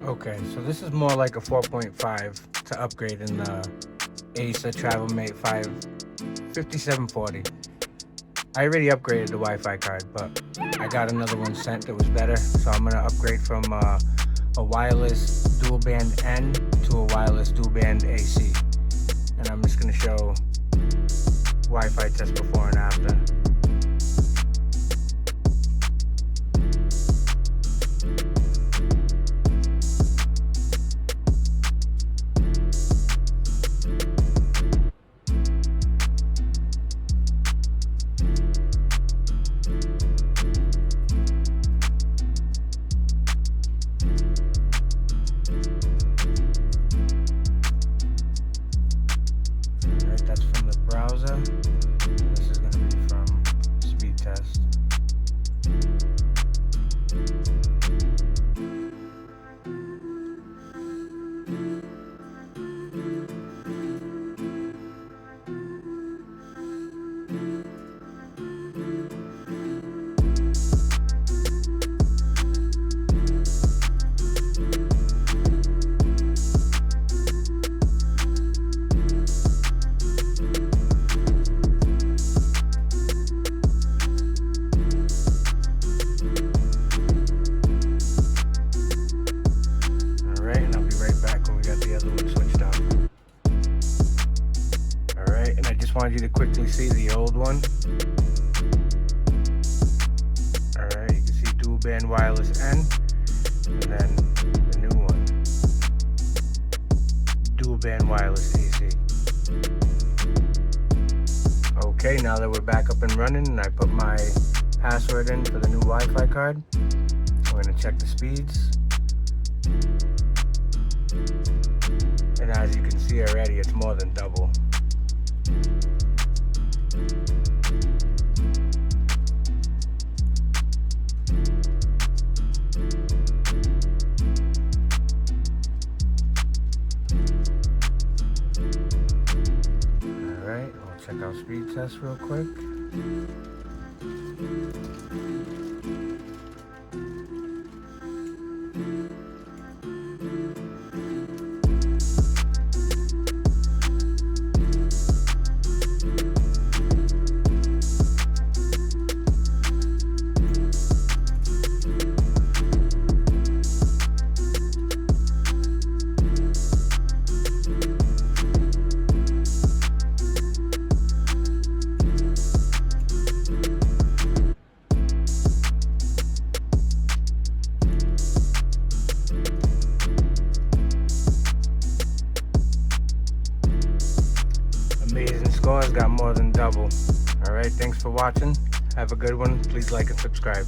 Okay, so this is more like a 4.5 to upgrade in the Acer Travelmate 5740. I already upgraded the Wi-Fi card, but I got another one sent that was better, so I'm gonna upgrade from a wireless dual band N to a wireless dual band AC. And I'm just gonna show Wi-Fi test before and after. That's from the browser. This is going to be from speed test. Alright, and I just wanted you to quickly see the old one. Alright, you can see dual band wireless N, and then the new one, dual band wireless AC. Okay, now that we're back up and running and I put my password in for the new Wi-Fi card, we're going to check the speeds. And as you can see already, it's more than double. Alright, we'll check out speed test real quick. Amazing scores, got more than double. Alright, thanks for watching. Have a good one. Please like and subscribe.